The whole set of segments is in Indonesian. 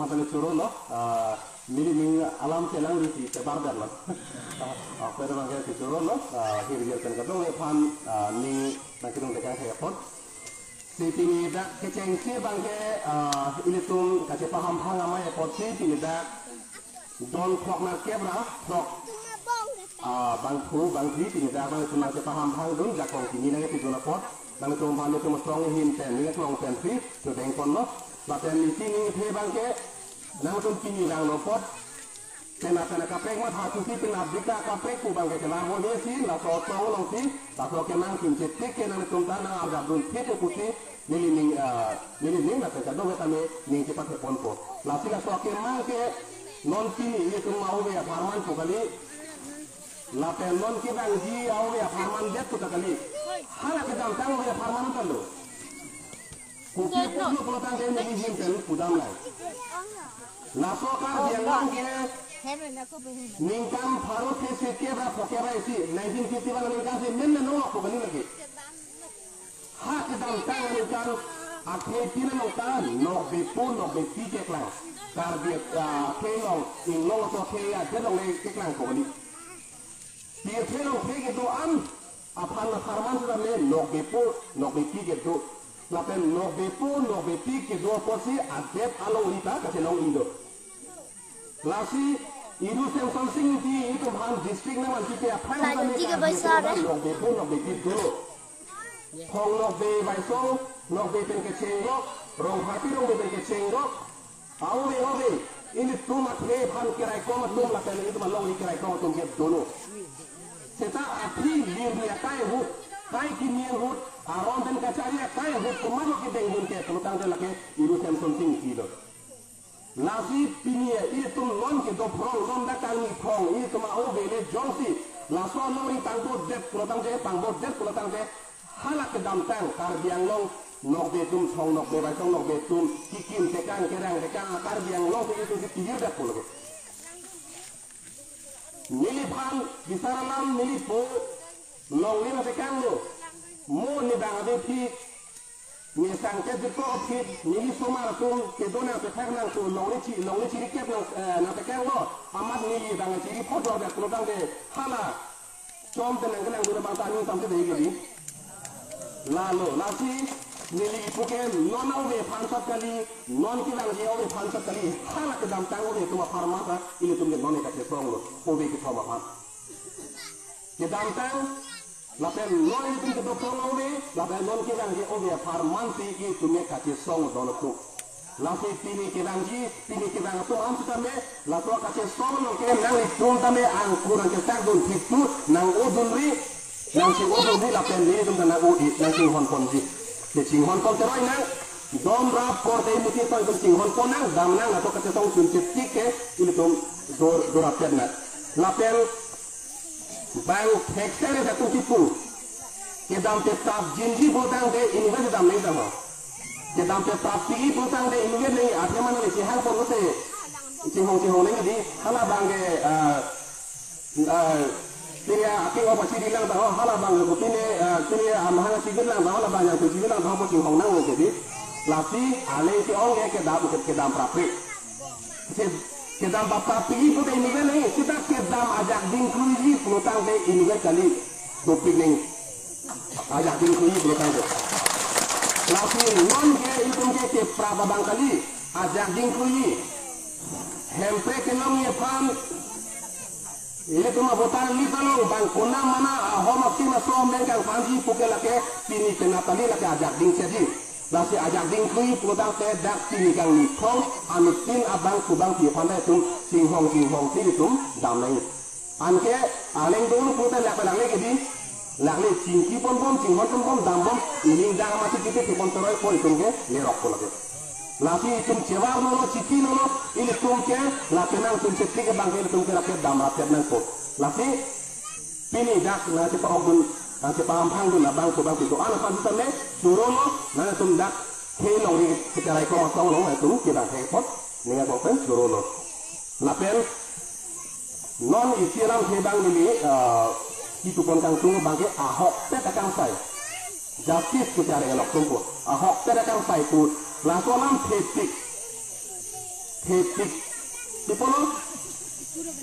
sampai suruh loh mini alam selang di sebar dan loh apa itu bangke suruh loh kiri kan kadang lepan ni nak kira mereka hebat si ini dah kecengsi bangke ini tuh kasih paham amai hebat si ini dah don klok nak kebra klok bang ini dah bang itu nak paham dun jakong ini nak itu nak pot bang itu bang itu mesti him ten ni klong ten si tu tengkon loh latihan di sini he bangke nang tu kini nang lopot kena kapek mat hatu si penat dika kapek ku bangke kena ho ni si la so so long si la so ke nang kin cetek ke nang tum tan nang arga dun ke ku si nili ning la ka do ta me ning cepat ke ponpo la si la so ke mang ke non kini ni tu mau be farman ku kali la pe non ki bang ji au be farman det ku kali hala ke dam tang be farman kan lo kuki kuki pelotang saya mengizinkan kan kudam lai. Nasokar yang langge ningkam faru ke sekera pokera isi 1951 ningkam se men no aku bani lagi. Hak kedam tang ningkam akhe tina nongkan no bepi ke klang. Kar dia ke long ing long so ke ya jelong le ke klang ko bani. Dia ke long ke do am apan farman sudah me no bepi ke do lapen no bepi ke dua porsi adep along lita kasih long indo lasi iru sem something di itu han district naman kita apa yang kita besar no bepi dulu hong no be baisong no be pen ke cengok rong hati rong be pen ke cengok awe ini tuh he han kirai ko mat tum lapen itu malong kirai ko tum ke dulu seta api liur kai hut kai kini hut aron dan kacaria kai hut kumano kita ingun ke pelutang dan laki iru sem something kilo lasi pinia itu non ke do prong non datang ni prong itu mau bele jongsi laso nori tangbo det pelutang je pangbo det pelutang je halak ke damtang kar biang long nok betum song nok be baisong nok betum kikim tekang kerang kar biang long itu dipilih dak puluh niliphan bisaralam nilipo long lima tekang lo mo ni bang ade thi ni sang ke jiko thi ni somar tum ke dona pe thang nang tu long ni chi ke na tekang lo amat ni bang chi photo da ko dang de hala chom de nang nang du bang ta ni tam te de gi la lo la si nili puke non au be phansat kali non ki bang je au be phansat kali hala ke dam tang de tu pharma ta ini tum de non ka te song lo o be ki thoma pha ke dam tang lapen non itu ke doktor au be lapen non ki bang je au be pharman ti ki tu me ka te song don tu lapi pini ke bang tu am ta me la to ka te song no ke nang tum ta me ang kurang ke tak don ti tu nang o dun ri nang si o dun ri lapen ni tum nang o di nang si hon pon ji ke sing hon kon terai nang dom rap kor te muti to ke sing hon kon nang dam nang atau ke tong sun tik ke ini tom do rapian na lapel bang hektar satu tipu ke dam te tap jinji botang de ini ga dam nei dam ke dam te tap pi botang de ini ga nei atya mana le si hang pon se sing hong nei di hala bang ge dia api apa sih bilang tahu hala bang lu ini amahana sih bilang tahu lah banyak sih bilang tahu pun hong nang jadi lapi ale si ong ke dam prapi ke dam prapi itu deh ini kan kita ke dam ajak dingkruji pelutang deh ini kan kali topik nih ajak dingkruji pelutang deh lapi non ke itu ke praba bang kali ajak dingkruji hempe ke nongnya pan ini cuma botan ni kalau bang kona mana homak sih masuk mengkang panji pukul laki sini kena tali laki ajak ding jadi nasi ajak ding kui putang teh dak sini kang ni kong anutin abang kubang ti pandai tum sing hong sini tum dam lain anke aleng dulu putang laki laki di laki singki pon sing hong dam bom ini dah masih kita ti pon teroi pon tum ke lerok pun lagi laki tum cewar nono ciki nono ini tum ke laki nang tum ciki ke bang ini tum ke laki dam rakyat nang ko laki pini dak nasi paham nasi paham hang tu nabang ko bang itu anak pasti tame suruh no nang tum dak he long di kita rai ko masong long tum kita he pot ninga ko pen suruh no lapen non isiram he bang ini itu pon kang tung bang ke ahok te kang sai justice ku cari elok tumpu ahok te kang sai ku langsung petik hetik tipolo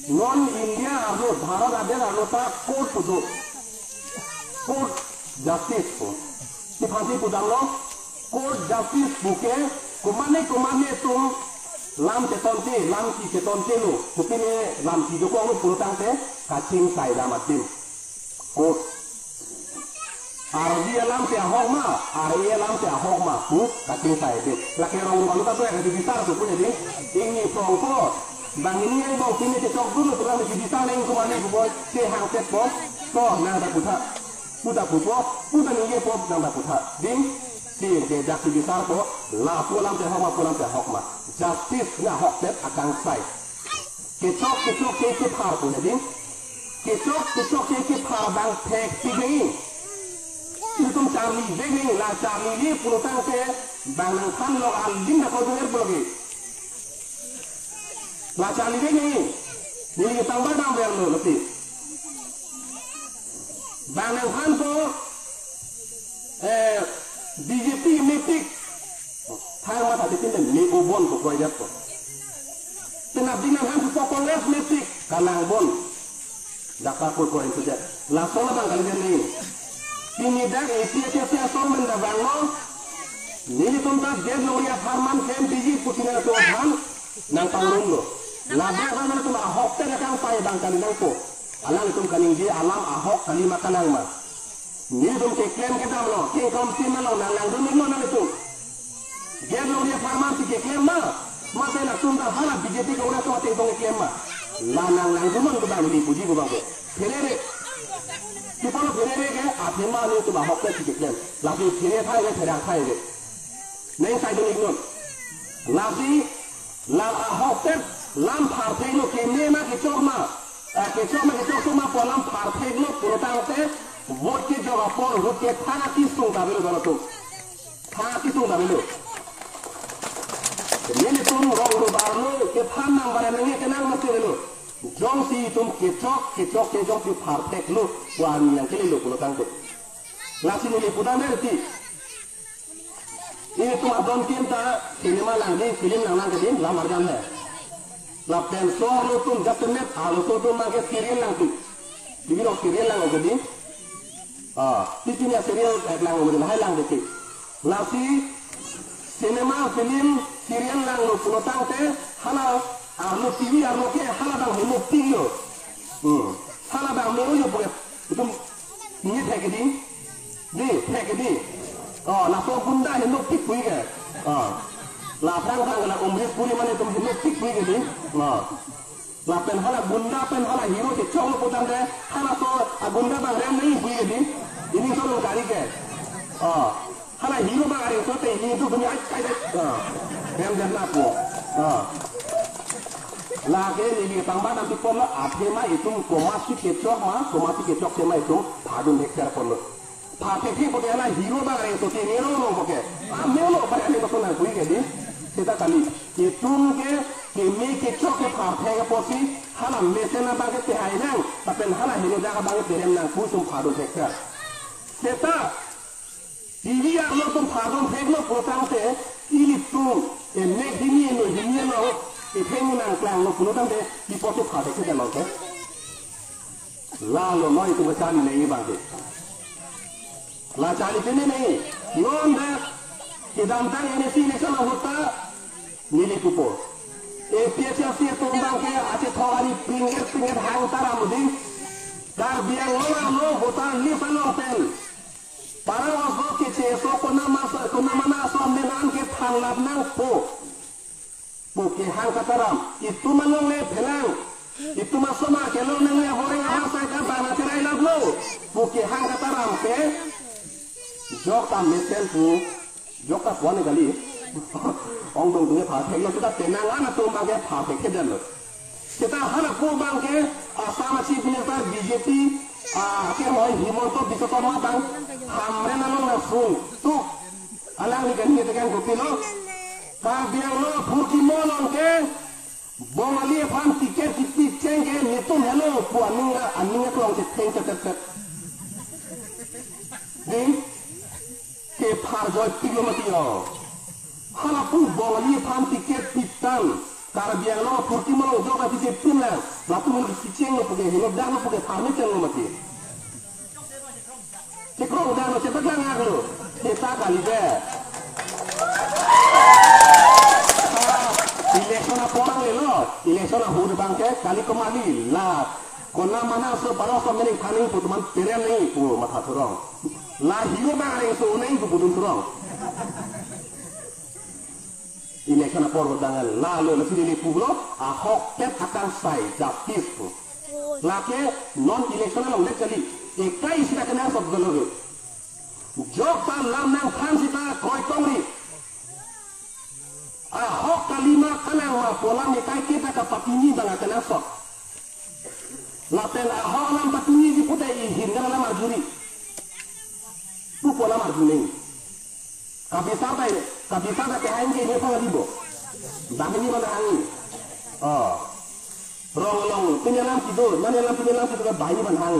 non India arlo Bharat ader arlo ta court pudo court justice po ti phansi pudang lo court justice buke kumane tum lam chetonte lam ki chetonte lo kupine lam ki joko lo purutang te kaching sai ramatim court Arabia lam se ahoma Arabia lam se ahoma pu kaching sai de la ke rong balu ta to ya di bisar tu punya di ini prongko bang ini yang bau sini cecok dulu terang di bisar yang kumane ku boy se hang set po to nang ta putha puta pupo puta ni ye po nang ta putha ding si ke jak di bisar po la pu lam se ahoma justice na hok set akang sai kecok ke par punya ding kecok ke par bang tek tigei itu cami degeng la cami ni pulutang ke banang kan lo alim na ko ber blogi la cami degeng ni tambah dam ber lo leti banang kan ko BJP metik thang ma tadi tin ni ubon ko koy jat ko tenap dinang han ko kongres metik kanang bon dakar ko koy sujat la sola bang kalian ni Kini dah siapa som mendabang lo, ni tuntas dia gloria farman kem biji putina tuhan nang tanglung lo. Labang mana tu ahok tera kang pai bang kali nang ko. Alang itu kaning dia alam ahok kali makanang ma. Ni tum ke klaim kita lo, ke kom sim lo nang dum lo nang itu. Dia gloria farman si ke klaim ma. Masa nak tuntas hala BJP ko ora to te tong klaim ma. La nang dum ko bang di puji ko bang ko. Pelere Kipolo pelere ke athema ni tu bahok ke siklen. Lagi pelere thai ke thera thai ke. Neng sai ding non. Lagi la ahok ke lam phar thai lo ke ne ma ke chok ma. Ke chok ma po lam phar thai lo puro tang te vote ke jaga por vote ke thana ki sung da belo dalo tu. Thana ki sung da belo. Ni tum rong ro bar lo ke than nang bare nang ke nang ma se lo. Jong si tum kecok ke jong di partek lu wan yang kini lu pulau tangkut nasi ni liputan nanti ini tuh adon kita sinema lagi film lang kedin lamar jamnya lapen so lu tum jatuhnya alu so tum mangke serial lang tu jadi serial lang kedin di sini serial lang kedin hai lang dikit nasi sinema film serial lang lu pulau tangkut halal Anu TV anu ke halabang hemu tingyo, halabang mero yo boleh itu ni thekedi, di thekedi, langsung bunda hemu tik pui ke, lapang kalau umris puri mana itu hemu tik pui ke di, lapen hala bunda pen hala hero ke cong lo putan ke, hala so bunda bang rem ni pui ke di, ini solo kari ke, hala hero bang ada so te ini itu dunia ay, rem jangan aku, lagi ni tambah nanti pun athema itu komasi kecok tema itu padun hektar pun pakai sih pakai lah hero bang itu sih hero lo pakai melo pakai ni pasal nak bui jadi kita kali itu ke kini kecok ke pakai ke posi halam mesin bang ke tehai nang tapi halam hero jaga bang ke terem nang kusum padun hektar kita TV lo tuh padun hektar potang se ini tuh ini dini lo Ipengu nang klang lo puno tang de di poto khade ke dalo ke la lo noi tu bachani nahi bang la chali tene nahi non de kidam tang ene si ne sala hota nili pupo e piacha si to bang ke ache thogari pinget hang tara mudi dar biang lo hota ni salo pen para waso ke che so kona mana so menan ke thang lap nang po Bukan hang kataram itu mangle pelang itu masuk mak kalau nangle orang apa saya kata nak cerai lagu bukan hang kataram ke jok tam mesen tu jok tak puan kali orang dong tu pakai lo kita tenang anak tu pakai pakai ke dalam kita harap ko bangke sama si penyerta BJP akhir mau himonto bisa sama bang hamre nalo langsung tu alang ni kan kita kan kopi lo Kabiang lo purki molong ke bongali pam tiket cengke nitum hello puaninga aninga tuang cek di ke par joy 3 mati yo hala pu bongali pam tiket pitan Kar biang lo purti mo do ka ti pun la la tu mo ki cheng lo puge hilo da lo puge parme cheng lo mati ti kro da lo cepat lang ngak lo kita kali de election porang le lo election hud bangke kali kemali la kona mana so paro so meni khani pu man tere nei pu matha thurong la hiro ba re so nei pu budun thurong election por dangal la lo le sini pu lo ahok ket akan sai justice pu la ke non election lo le kali ekai sira kana sob galo jok ta lam nang phan sita koi kongri ahok kalima kana wa pola me kai kita ka patini banga kana sob lapen ahok lam patini di putai hinda la marjuri tu pola marjuni kabisa ta ke hain ke ni pa libo bahini mana angin rong penyelam tidur penyelam tidur bayi man hang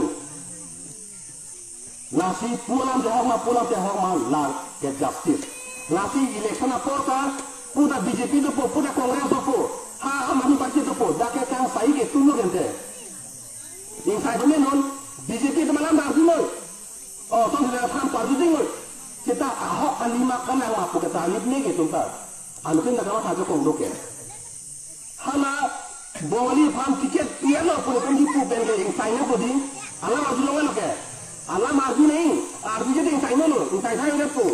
nasi pulang ma la ke justice nasi election porta puda BJP do puda kongres do ha amani parti do dake kang sai ke tunu gente in sai do non BJP do malam dar dino to dia tham parti ding kita ahok alima kana ma pu kata alip ne ke tumta anukin nakama thajo kong do ke hala boli pham tiket piano pun kan di pu ben ke in sai ne ko di ala marju lo ke ala marju nei arju je in sai no in sai sai ne pu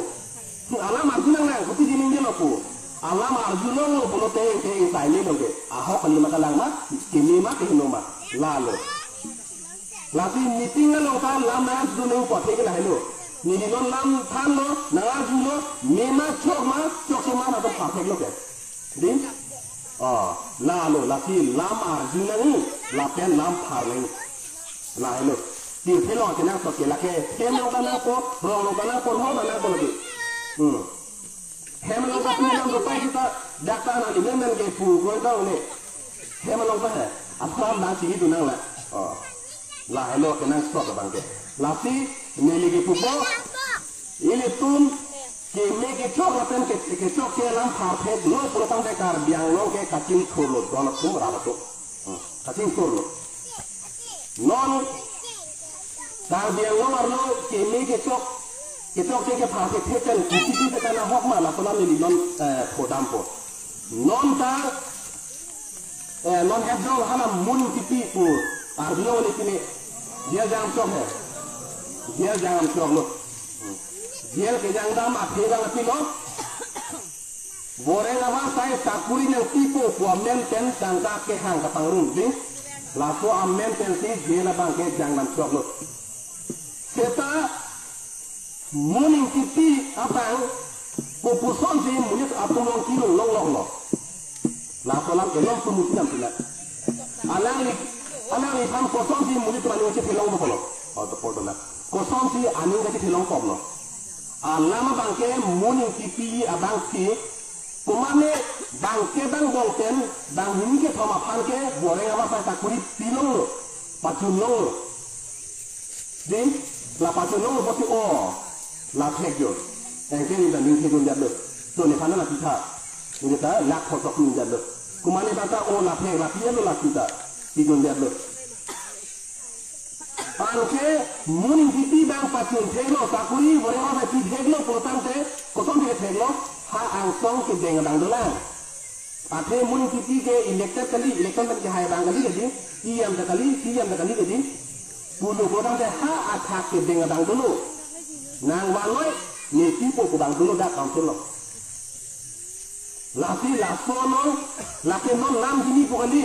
ala marju nang nang ko ti di ning lo pu ala marju lo pun te in sai ne lo ke ahok alima kalang ma kini ma ke no ma la lo lati meeting lo ta lam na du ne ko te ke la hello ni ni non lam than lo na ju lo me ma chok se ma na to pa ke lo ke din la lo la ti lam arju na ni la pen lam pha le la hello ti ke lo ke na so ke la ke hem lo kana ko ro lo kana ko ho na ko lo hem lo ka ni lam ro pa kita dakta na ni men ke pu ko da ne hem lo ka apram na ti du na la la hello ke na so ka bang ke la ti ne li ke pu ko ile tum ke me ke chok la pen ke chok ke lam pha phe lo pro tang de kar biang lo ke kacing thur lo don tu ra ba tu kacing thur lo non kar biang lo ar lo ke me ke chok ke pha phe chen ki ti ta na hok ma la pala ni non pho dam po non ta non heb do hala mun ti pi pu ar lo ni ti ne dia jam chok hai dia jam chok lo dia ke jang dam akhe dam api lo bore nama sai takuri nang tipo pu amen ten tangka ke hang ka pangrung di la so amen ten si dia na bang ke jang dam chok lo seta muning tipi apang pu pu son si munis atum long kilo long lo la so lam ke long pu muti dam pila alang ni tham ko son si munis mani che thilong mo lo to photo la ko son si aning ka che thilong pom lo alama bangke muning tipi abang ki kumane bangke bang bongten bang hini ke thoma phan ke bore ama pa takuri pilong lo pachun lo din la pachun lo poti o la thekyo engke ni dan ning thekun jadlo to ne phana la pitha ni ta la khotok ni jadlo kumane bata o la thek la pielo la kita tidun jadlo angke muning tipi bang pachun theglo takuri bore ama ti theglo potante kotom de theglo ha ang song ke deng dang dolang ate muning tipi ke elected kali election kan ke hai bang kali ke di iam da kali ke di bulu potante ha attack ke deng dang dulu nang waloi ni tipo ko bang dulu da council lo lati la sono la ke non lam gini ko kali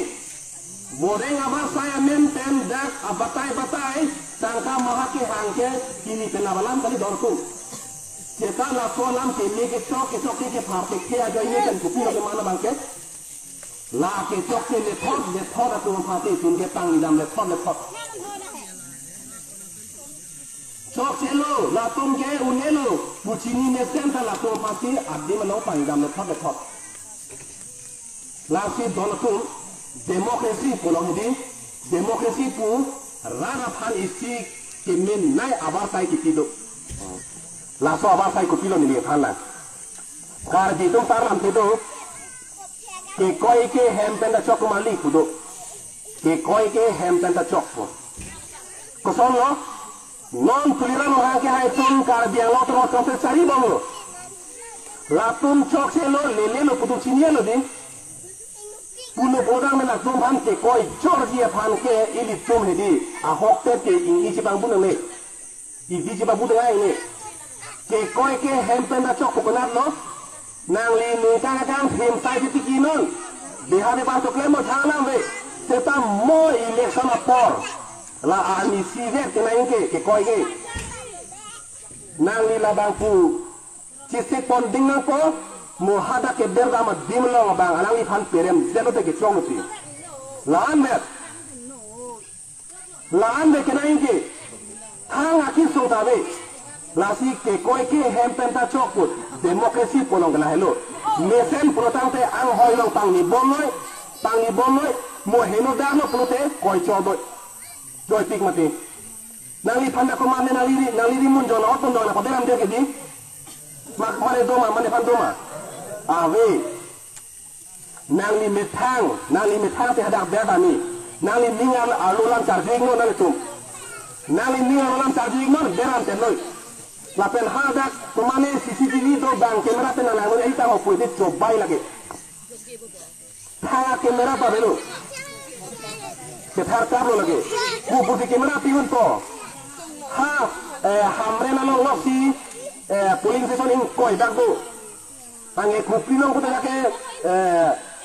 boreng apa saya menten dak abatai tangka mahake hangke kini penabalam kali dorku kita la solam ke me ke chok ke pharte ke aja ini kan kupi le mana bangke la ke chok ke le thot tu phate sun ke tang ni dam le thot chok chelo la tum ke unelo puchini ne senta la tu phate abdi mano pang dam le thot la si donku demokrasi polong di demokrasi pu rara phan isi kemen nai abar sai kitido la so abar sai ko pilo ni phan la kar di tum taram tido ke koi ke hem penda chok mali kudo ke koi ke hem penda chok ko son lo non tuliran orang ke hai tum kar biang lo terus sampai cari bang la tum chok se lo lele lo putu sini lo di puno orang mena tum han ke koi Georgia pan ke ili tum hedi a hok te ke ingi si bang puno ne i di si bang puno ngai ne ke koi ke hem penda chok ko nat lo nang li nu kang kang hem sai ti ki non bihane ba to klemo thana ve seta mo election por la ani sive ke nain ke koi ke nang li la bang pu ci se pon ding ko mo hada ke berda ma dimlo bang alang li phan perem zelo te ke chong ti laan ve ke nain ke thang akin so ta ve lasi ke koi ke hem penta chok put demokrasi polong kena hello mesen protante ang hoi long pang ni bomoi mo heno dano prote koi chobo joy pik mati nali panda ko mane nali mun jona otun jona ko deram de ke di mak mane doma mane pan doma ave nali metang te hadak beda ni nali ningal alulan charging no nali tum nali ningal alulan charging no deram te noi lapen hadak kemana CCTV do bang kamera pe nana ngone ita mo puite cobai lagi tha kamera pa belo ke thar kablo lagi ku puti kamera piun to ha hamre na lo si polling station in koi dakbo ange ku pinong ko take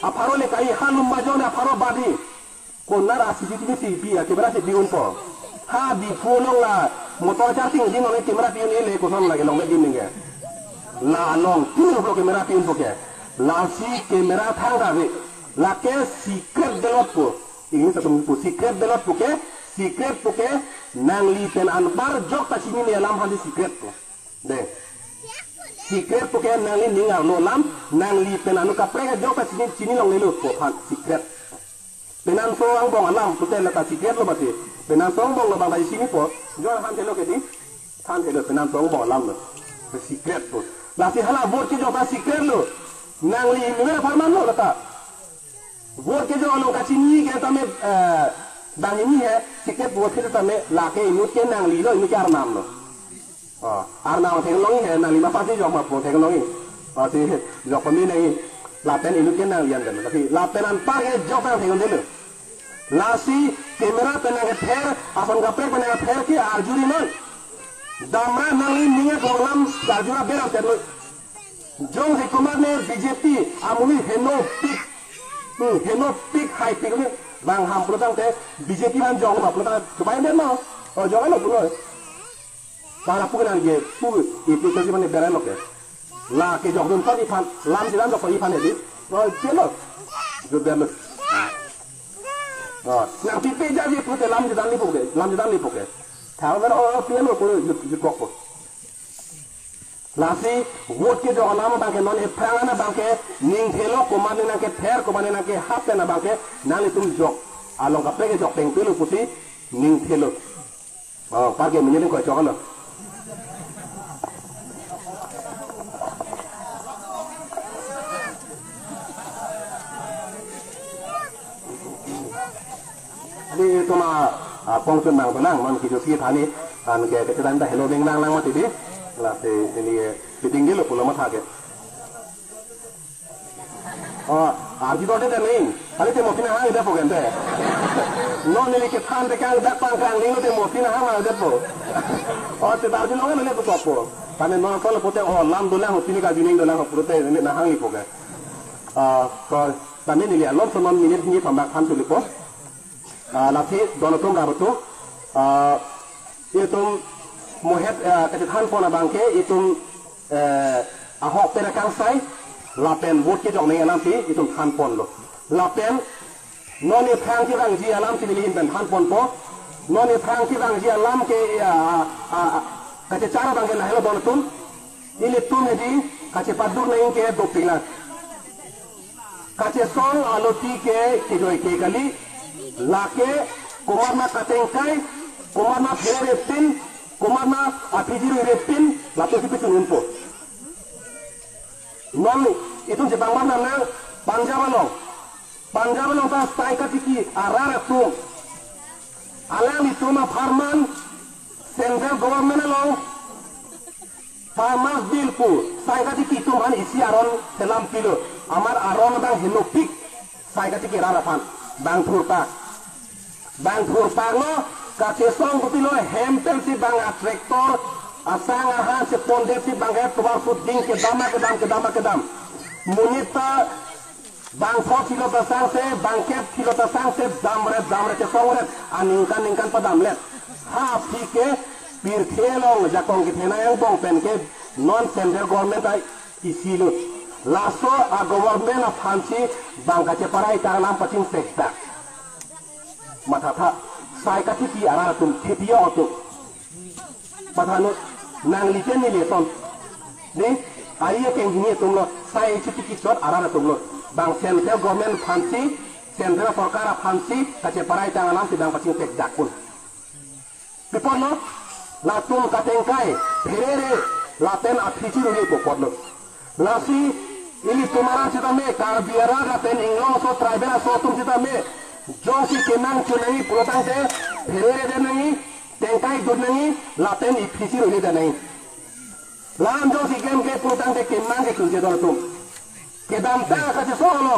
aparo le kai halum majona aparo badi ko nara CCTV si kamera se piun to ha di phone la motor charging din oleh kamera pion ele ko son lagi long din nge la long tin ko kamera pion ko ke la si kamera thang da ve la ke secret delot ko ini satu ko secret delot ko ke secret ko ke nang li pen an bar jok ta sini ni lam handi secret ko de secret ko ke nang li ningal lo lam nang li pen anu ka pre jok ta sini long le ko han secret penan so ang bong alam ko te la ka secret lo bati penan song bong lo bang dari sini po jual han telo ke di han telo penan song bong lam lo secret po la si hala vote ke jo ka secret lo nang li ni farman lo kata vote ke jo lo ka sini ke tame bang ini है secret vote ke tame la ke inut ke nang li lo ini ke arnam lo arnam थे लोग है nang li ma pasti jo ma po थे लोग pasti jo kami नहीं la pen inut ke nang lian kan tapi la penan par ke jo ka थे लोग lasi kamera penang ther ason gapre penang ther ki arjuri non damra nali ninga kolam arjura beram terlo jong he kumar ne BJP amuni heno pik high pik ni bang ham protang te BJP han jong ba protang coba den no oh jong lo pulo para pugan ge pu itu kasi mane beram ke la ke jong dun pa di pan lam silan do pa di panedi oh chelo jo beram nang pipe jadi pute lam jadan lipoke thao ver o pian lo puro yut kok lasi vote ke jo alam bang ke non e prana bang ke ning thelo ko mane na ke ther ko mane na ke hap na bang ke nali tum jok along ka pege jok teng pelo puti ning thelo page menyen ko jok lo di itu mah pongsun bang tenang man kijo si thani an ke kedan da hello beng lang lang mati di la se ini tinggi lo pulo mata ke arji do de ning ale te mofina ha ida po gente no ne ke than de kang dak pang kang ning te mofina ha ma de po te arji lo ne le po po tane no ko pote lam do lang hotini ka juning do lang po te ne na hangi po ke ko tane ni le lom so non minit ni thambak than tu lipo lati donotum rabotu itum mohet ketetan pona bangke itum ahok pera kangsai lapen vote ke jok nei alam ti itum than pon lo lapen noni thang ki rang ji alam ti ni ben than pon po noni thang ki rang ji alam ke kace cara bangke na helo donotum ili tum hedi kace padur nei ke do pila kace song aloti ke joy ke kali lake kumarna katengkai kumarna reptin kumarna apijiru reptin lato sipi sununpo non itu jepang mana panjang Punjab long ta sai ka tiki arara tu alang itu ma farman central government long farmers bill pu sai ka tiki tu man isi aron selam kilo amar aron bang hinopik sai ka tiki rara fan bang thurpa lo ka chesong kupilo hempel si bang tractor asang aha se ponde si bang tuar puding ke dam munita bang 4 kilo tasang se bang kep kilo tasang se damre ke songret aningkan padamlet ha pike pir khelong jakong ke thena yang bong pen ke non central government ai isilu laso a government of hansi bang ka che parai taranam pachim sekta mathatha sai ka ti ara tum thepio otu pathanu nang liten ni leton ni ariya ke ngini tumlo sai chiti chot ara tumlo bang central government fancy central sarkar fancy kache parai tanganam sidang paching tek dakun pipono latung katengkai pherere laten afichi ruri popodlo lasi ili tumara chita me karbiara laten inglong so tribal so tum chita me josi kenang chunai purotang se pherere de nahi tengkai dud nahi laten afichi ruri de nahi lam josi game ke purotang de kenang ke kunje dor tum kedam ta kache solo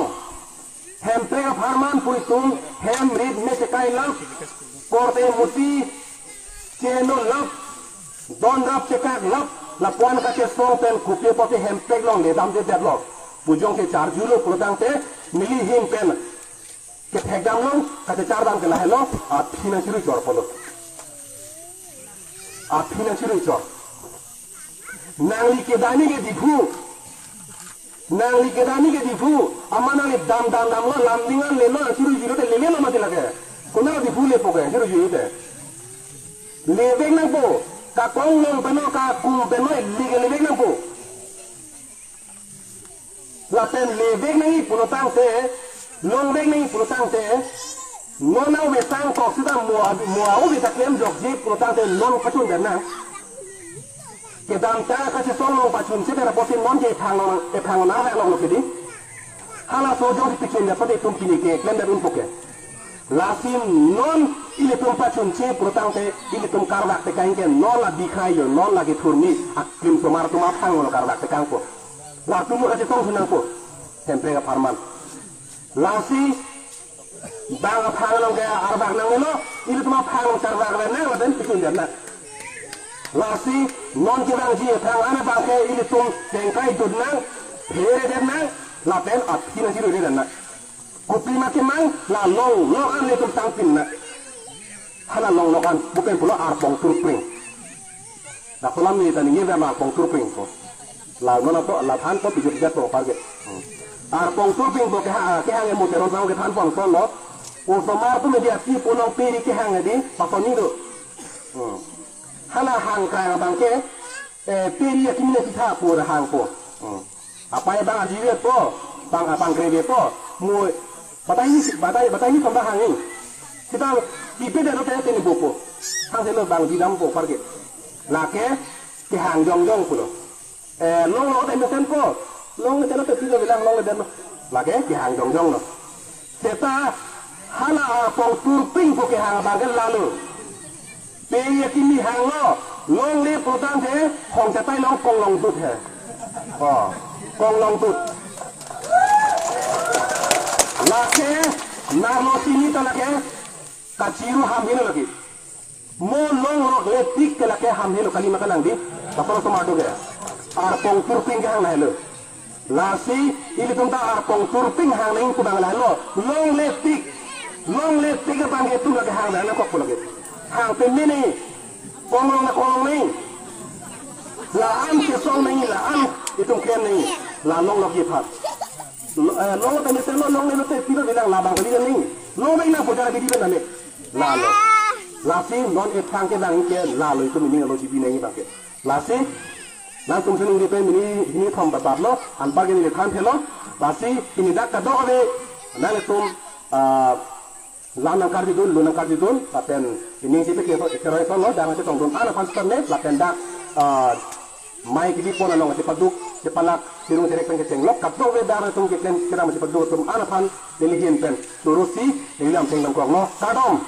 hempe farman puitum hem rid me sekai lap korte muti cheno lap don rap sekak lap lapuan kache song pen kupi pote hempe long le dam de deadlock pujong ke char julo prodang te mili him pen ke thegam long kache char dam ke la hello a financial chor polo a financial chor nangli ke dani ke difu nang likedani ke difu amana le dam lo lamdingan le lo chiru te le mate lage kuna difu le poge chiru te le vek nang po ka kong long beno ka kum beno le vek nang po la pen le vek nang pulotang te long vek nang pulotang te no na we sang ko sida mo au we taklem jok ji pulotang te non patun dana kedam ta ka se song long pachun se bera potin non je phang na la long kedi hala so jo ti chen ya pade tum kini ke klem da un poke lasim non ile tum pachun che protang te ile tum kardak te kain ke non la dikhai yo non la ke thurni aklim tomar tum phang lo kardak te kang ko la tum ka se song sunang ko sempre ga farman lasi bang phang long ke arbak nang lo ile tum phang lo kardak na la den tikun na lasi non kirang ji thang ana bangke ili tum tengkai dudnang phere denang la pen athina jiru de na kopi makimang la long an le tum tangpin na hala long an bukan pula arpong turpring la kolam ni tani ngi ma arpong turpring ko la nona to la than ko bijut ja to parge arpong turpring bo ke ha nge moteron sang ke than pong to lo o somar tu media ti punong piri ke hang di pasoni do hala hang kaya bangke peri yakimine kita pur hang po apa yang bang adiwe po bang abang greve po mu batai ni tambah hang ini kita tipe de rote teni bopo hang selo bang di dam po parke lake ke hang jong pulo long lo te mesen po long te no te pido bilang long le den lake ke hang jong no seta hala pong turping po ke hang bangke lalu पेय किमी हांगलो लोंग ले प्रोतां थे खोंग चताई लोंग कोंग लोंग तुत है कोंग लोंग तुत लाके नालो सिनी तो लगे काचिरू हम हिलो लगी मो लोंग लोग ले तिक के लगे हम हिलो कली मका लंग दी बसरो तो मार दोगे आर पोंग तुरपिंग के हांग हेलो लासी इली तुम ता आर पोंग तुरपिंग हांग नहीं कुदांग हेलो लोंग ले तिक बांगे तू लगे हांग हेलो को लगे hang pembe ni kolong ni la an ke song ni la an itu kren ni la long log ye phat long ta mesen long ni te tiro bilang la bang kali ni long ni na pujara bidi ben ni la si non e phang ke dang ke la lo itu ni lo jibi ni ba ke la si na tum sen ni pe ni thom ba ba lo an ba ke ni khan thelo la si ini dak ka do ave na le tum lana kardidun luna kardidun laten ini sipe ke keroi solo jangan se tongdon ana panstar ne laten dak mai kidi pona long se paduk Jepalak sirung cerek pen keceng lok kap dobe dar tung keken kira masih perdu tum anapan delihin pen surusi dilam teng lam kong no kadom